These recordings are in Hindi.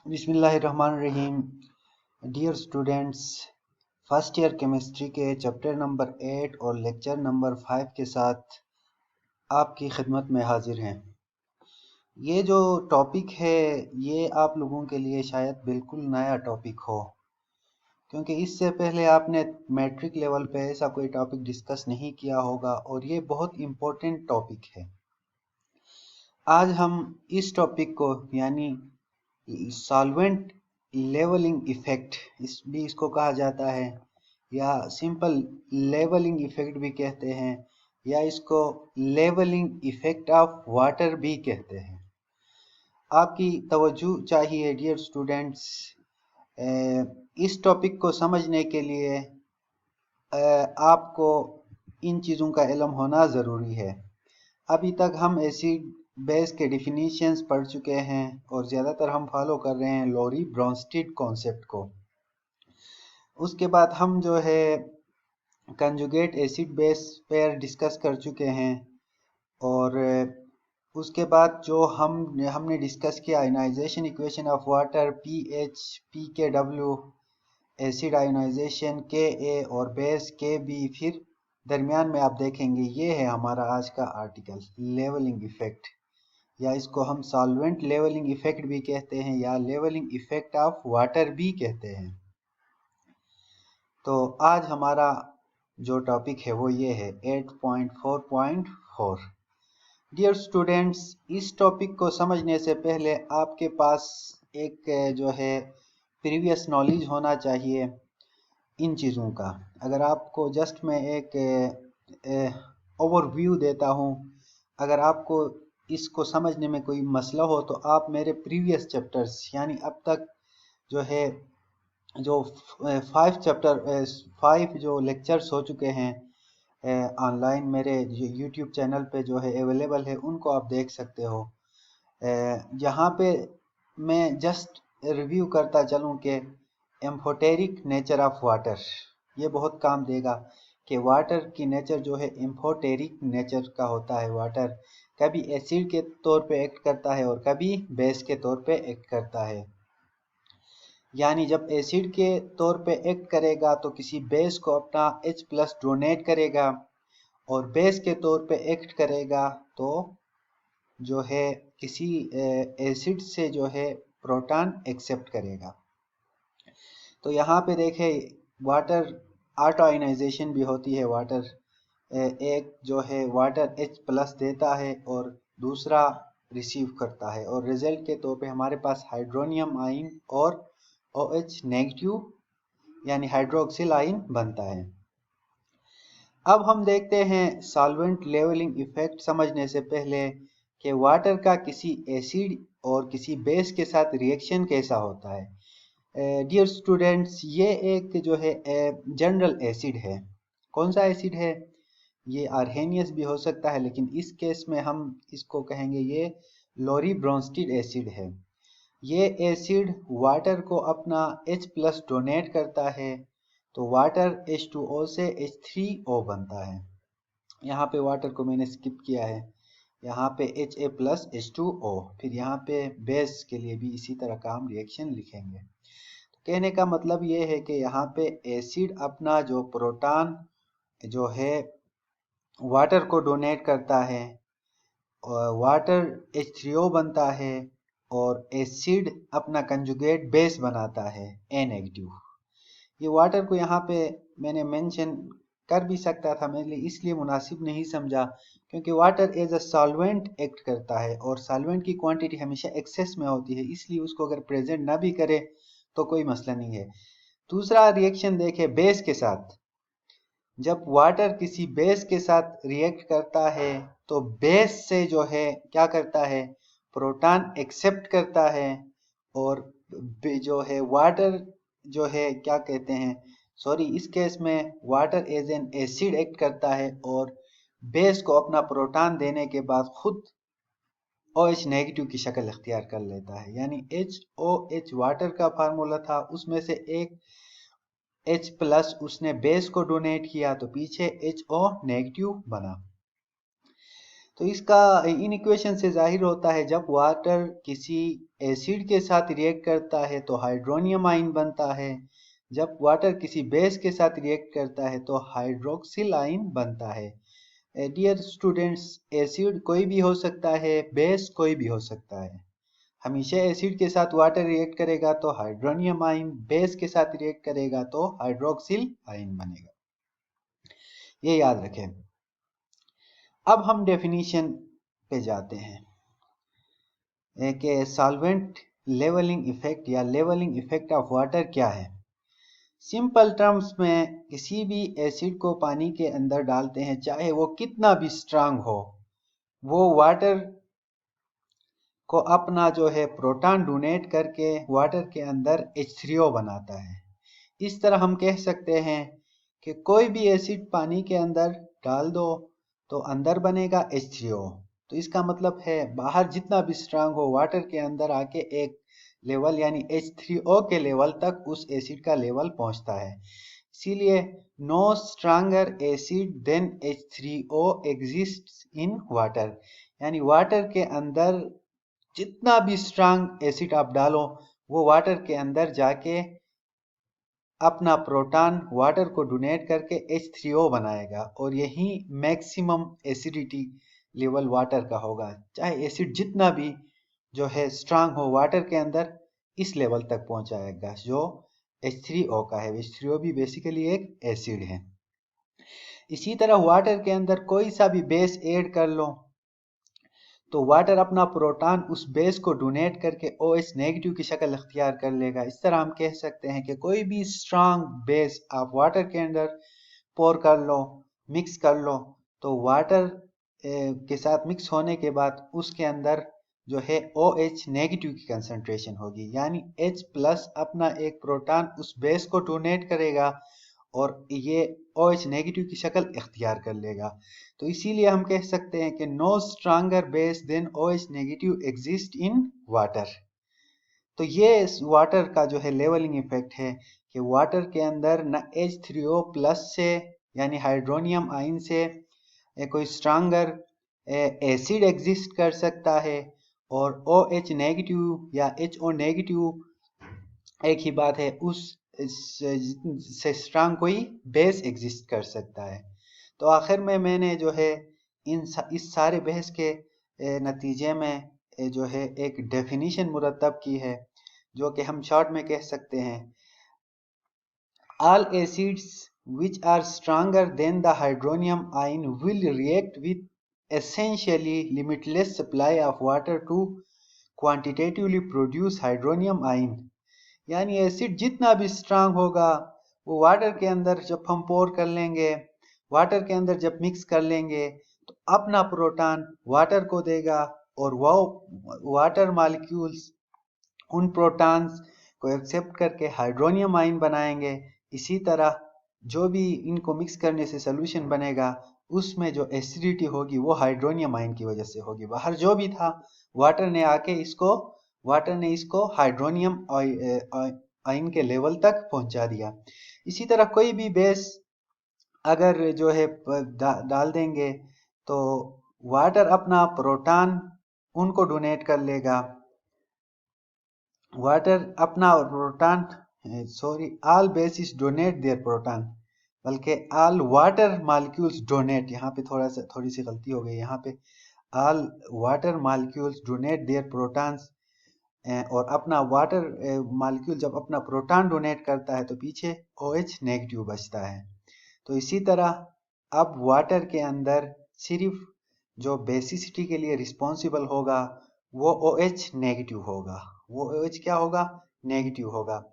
बिस्मिल्लाहिर्रहमानिर्रहीम। Dear students, first year chemistry के चैप्टर नंबर 8 और लेक्चर नंबर 5 के साथ आपकी खिदमत में हाजिर हैं। ये जो टॉपिक है ये आप लोगों के लिए शायद बिल्कुल नया टॉपिक हो, क्योंकि इससे पहले आपने मैट्रिक लेवल पे ऐसा कोई टॉपिक डिस्कस नहीं किया होगा और ये बहुत इम्पोर्टेंट टॉपिक है। आज हम इस टॉपिक को यानी सॉल्वेंट लेवलिंग इफेक्ट इसको कहा जाता है, या सिंपल लेवलिंग इफेक्ट भी कहते हैं, या इसको लेवलिंग इफेक्ट ऑफ वाटर भी कहते हैं। आपकी तवज्जो चाहिए डियर स्टूडेंट्स। इस टॉपिक को समझने के लिए आपको इन चीज़ों का इल्म होना ज़रूरी है। अभी तक हम एसिड बेस के डिफिनीशंस पढ़ चुके हैं और ज़्यादातर हम फॉलो कर रहे हैं लोरी ब्रोंस्टेड कॉन्सेप्ट को। उसके बाद हम जो है conjugate acid base pair discuss कर चुके हैं, और उसके बाद जो हमने डिस्कस किया ionization equation of water pH पीकेडब्ल्यू, एसिड आयनाइजेशन के और बेस के बी। फिर दरमियान में आप देखेंगे ये है हमारा आज का आर्टिकल लेवलिंग इफेक्ट, या इसको हम सॉल्वेंट लेवलिंग इफेक्ट भी कहते हैं या लेवलिंग इफेक्ट ऑफ वाटर भी कहते हैं। तो आज हमारा जो टॉपिक है वो ये है 8.4.4। डियर स्टूडेंट्स, इस टॉपिक को समझने से पहले आपके पास एक जो है प्रीवियस नॉलेज होना चाहिए इन चीज़ों का। अगर आपको जस्ट मैं एक ओवरव्यू देता हूँ, अगर आपको इसको समझने में कोई मसला हो तो आप मेरे प्रीवियस चैप्टर्स यानी अब तक जो है जो 5 जो लेक्चर्स हो चुके हैं ऑनलाइन मेरे यूट्यूब चैनल पे जो है अवेलेबल है, उनको आप देख सकते हो। यहाँ पे मैं जस्ट रिव्यू करता चलूँ कि एम्फोटेरिक नेचर ऑफ वाटर, ये बहुत काम देगा कि वाटर की नेचर जो है एम्फोटेरिक नेचर का होता है। वाटर कभी एसिड के तौर पे एक्ट करता है और कभी बेस के तौर पे एक्ट करता है। यानी जब एसिड के तौर पे एक्ट करेगा तो किसी बेस को अपना H+ डोनेट करेगा, और बेस के तौर पे एक्ट करेगा तो जो है किसी एसिड से जो है प्रोटॉन एक्सेप्ट करेगा। तो यहाँ पे देखें वाटर ऑटो आयनाइजेशन भी होती है। वाटर एक जो है वाटर H+ देता है और दूसरा रिसीव करता है, और रिजल्ट के तौर पे हमारे पास हाइड्रोनियम आयन और OH नेगेटिव यानी हाइड्रोक्सिल आयन बनता है। अब हम देखते हैं सॉल्वेंट लेवलिंग इफेक्ट समझने से पहले कि वाटर का किसी एसिड और किसी बेस के साथ रिएक्शन कैसा होता है। डियर स्टूडेंट्स, ये एक जो है जनरल एसिड है। कौन सा एसिड है? ये आर्हेनियस भी हो सकता है, लेकिन इस केस में हम इसको कहेंगे ये लोरी ब्रोंस्टेड एसिड है। ये एसिड वाटर को अपना H+ डोनेट करता है, तो वाटर H2O से H3O बनता है। यहाँ पे वाटर को मैंने स्किप किया है, यहाँ पे Ha+H2O। फिर यहाँ पे बेस के लिए भी इसी तरह का हम रिएक्शन लिखेंगे। तो कहने का मतलब ये है कि यहाँ पे एसिड अपना जो प्रोटॉन जो है वाटर को डोनेट करता है, और वाटर H3O बनता है, और एसिड अपना कंजुगेट बेस बनाता है A नेगेटिव। ये वाटर को यहाँ पे मैंने मेंशन कर भी सकता था, मैंने इसलिए मुनासिब नहीं समझा क्योंकि water as a solvent act करता है और सॉल्वेंट की क्वांटिटी हमेशा एक्सेस में होती है, इसलिए उसको अगर प्रेजेंट ना भी करे तो कोई मसला नहीं है। दूसरा रिएक्शन देखे बेस के साथ। जब वाटर किसी बेस के साथ रिएक्ट करता है तो बेस से जो है क्या करता है, प्रोटॉन एक्सेप्ट करता है, और जो है वाटर जो है क्या कहते हैं, सॉरी इस केस में water as an acid act करता है और बेस को अपना प्रोटॉन देने के बाद खुद OH नेगेटिव की शक्ल इख्तियार कर लेता है। यानी HOH वाटर का फार्मूला था, उसमें से एक H+ उसने बेस को डोनेट किया तो पीछे HO नेगेटिव बना। तो इसका इन इक्वेशन से जाहिर होता है जब वाटर किसी एसिड के साथ रिएक्ट करता है तो हाइड्रोनियम आयन बनता है, जब वाटर किसी बेस के साथ रिएक्ट करता है तो हाइड्रोक्सिल आयन बनता है। डियर स्टूडेंट्स, एसिड कोई भी हो सकता है, बेस कोई भी हो सकता है। हमेशा एसिड के साथ वाटर रिएक्ट करेगा तो हाइड्रोनियम आयन, बेस के साथ रिएक्ट करेगा तो हाइड्रोक्सिल आयन बनेगा, ये याद रखें। अब हम डेफिनेशन पे जाते हैं कि सॉल्वेंट लेवलिंग इफेक्ट या लेवलिंग इफेक्ट ऑफ वाटर क्या है। सिंपल टर्म्स में किसी भी एसिड को पानी के अंदर डालते हैं, चाहे वो कितना भी स्ट्रांग हो, वो वाटर को अपना जो है प्रोटॉन डोनेट करके वाटर के अंदर H3O बनाता है। इस तरह हम कह सकते हैं कि कोई भी एसिड पानी के अंदर डाल दो तो अंदर बनेगा H3O। तो इसका मतलब है बाहर जितना भी स्ट्रांग हो, वाटर के अंदर आके एक लेवल यानी H3O के लेवल तक उस एसिड का लेवल पहुंचता है। इसीलिए no stronger acid than H3O exists in water, यानी वाटर के अंदर जितना भी स्ट्रांग एसिड आप डालो वो वाटर के अंदर जाके अपना प्रोटॉन वाटर को डोनेट करके H3O बनाएगा और यही मैक्सिमम एसिडिटी लेवल वाटर का होगा। चाहे एसिड जितना भी जो है स्ट्रांग हो, वाटर के अंदर इस लेवल तक पहुंचाएगा जो H3O का है। H3O भी बेसिकली एक एसिड है। इसी तरह वाटर के अंदर कोई सा भी बेस ऐड कर लो तो वाटर अपना प्रोटॉन उस बेस को डोनेट करके OH नेगेटिव की शक्ल इख्तियार कर लेगा। इस तरह हम कह सकते हैं कि कोई भी स्ट्रांग बेस आप वाटर के अंदर पोर कर लो, मिक्स कर लो, तो वाटर के साथ मिक्स होने के बाद उसके अंदर जो है OH नेगेटिव की कंसंट्रेशन होगी, यानी H प्लस अपना एक प्रोटॉन उस बेस को डोनेट करेगा और ये OH नेगेटिव की शक्ल इख्तियार कर लेगा। तो इसीलिए हम कह सकते हैं कि no stronger base than OH negative exist in water. तो ये वाटर का जो है लेवलिंग इफेक्ट है कि वाटर के अंदर न H3O प्लस से यानी हाइड्रोनियम आयन से कोई स्ट्रांगर एसिड एग्जिस्ट कर सकता है और OH नेगेटिव या HO नेगेटिव एक ही बात है, उस से स्ट्रांग कोई बेस एग्जिस्ट कर सकता है। तो आखिर में मैंने जो है इस सारे बहस के नतीजे में जो है एक डेफिनेशन मुरतब की है जो कि हम शॉर्ट में कह सकते हैं, all acids which are stronger than the hydronium ion will react with essentially limitless supply of water to quantitatively produce hydronium ion। यानी एसिड जितना भी स्ट्रांग होगा वो वाटर के अंदर जब हम पोर कर लेंगे, वाटर के अंदर जब मिक्स कर लेंगे तो अपना प्रोटॉन वाटर को देगा और वो वाटर मॉलिक्यूल्स उन प्रोटॉन्स को एक्सेप्ट करके हाइड्रोनियम आयन बनाएंगे। इसी तरह जो भी इनको मिक्स करने से सोल्यूशन बनेगा उसमें जो एसिडिटी होगी वो हाइड्रोनियम आयन की वजह से होगी। बाहर जो भी था वाटर ने इसको हाइड्रोनियम आयन के लेवल तक पहुंचा दिया। इसी तरह कोई भी बेस अगर जो है डाल देंगे तो वाटर अपना प्रोटॉन उनको डोनेट कर लेगा, वाटर अपना proton all bases donate their proton, बल्कि ऑल वाटर मॉलिक्यूल्स डोनेट, यहाँ पे थोड़ी सी गलती हो गई, यहाँ पे all water molecules donate their protons, और अपना वाटर मॉलिक्यूल जब अपना प्रोटॉन डोनेट करता है तो पीछे OH नेगेटिव बचता है। तो इसी तरह अब वाटर के अंदर सिर्फ जो बेसिसिटी के लिए रिस्पॉन्सिबल होगा वो OH नेगेटिव होगा, वो OH क्या होगा, नेगेटिव होगा।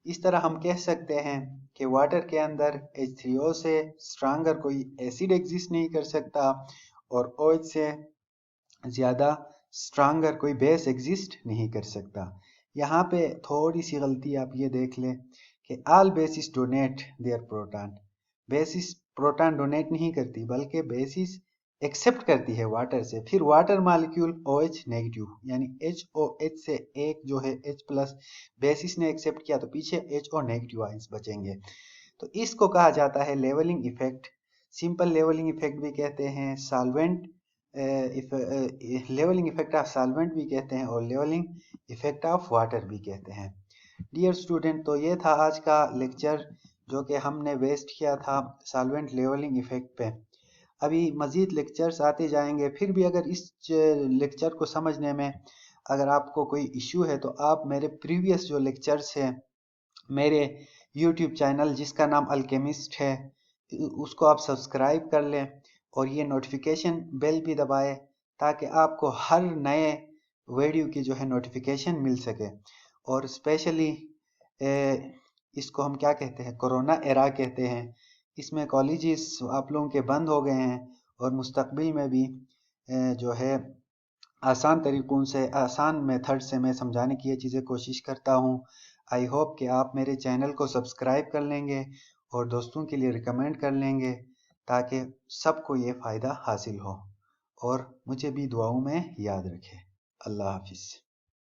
इस तरह हम कह सकते हैं कि वाटर के अंदर H3O से स्ट्रांगर कोई एसिड एग्जिस्ट नहीं कर सकता और OH से ज़्यादा स्ट्रांगर कोई बेस एग्जिस्ट नहीं कर सकता। यहाँ पे थोड़ी सी गलती आप ये देख लें कि all bases donate their proton, bases proton donate नहीं करती बल्कि बेसिस एक्सेप्ट करती है वाटर से। फिर वाटर मॉलिक्यूल OH नेगेटिव यानी HOH से एक जो है H प्लस बेसिस ने एक्सेप्ट किया तो पीछे HO नेगेटिव आयंस बचेंगे। तो इसको कहा जाता है levelling effect. Simple levelling effect भी कहते हैं, solvent levelling effect of solvent भी कहते हैं और लेवलिंग इफेक्ट ऑफ वाटर भी कहते हैं। डियर स्टूडेंट, तो ये था आज का लेक्चर जो कि हमने वेस्ट किया था सॉल्वेंट लेवलिंग इफेक्ट पे। अभी मज़ीद लेक्चर्स आते जाएंगे। फिर भी अगर इस लेक्चर को समझने में अगर आपको कोई इश्यू है तो आप मेरे प्रीवियस जो लेक्चर्स हैं मेरे यूट्यूब चैनल जिसका नाम अल्केमिस्ट है उसको आप सब्सक्राइब कर लें और ये नोटिफिकेशन बेल भी दबाएं ताकि आपको हर नए वीडियो की जो है नोटिफिकेशन मिल सके। और स्पेशली इसको हम क्या कहते हैं, कोरोना एरा कहते हैं। इसमें कॉलेजेस आप लोगों के बंद हो गए हैं और मुस्तकबिल में भी जो है आसान तरीकों से आसान मेथड से मैं समझाने की ये चीज़ें कोशिश करता हूँ। आई होप कि आप मेरे चैनल को सब्सक्राइब कर लेंगे और दोस्तों के लिए रिकमेंड कर लेंगे ताकि सबको ये फ़ायदा हासिल हो और मुझे भी दुआओं में याद रखें। अल्लाह हाफिज़।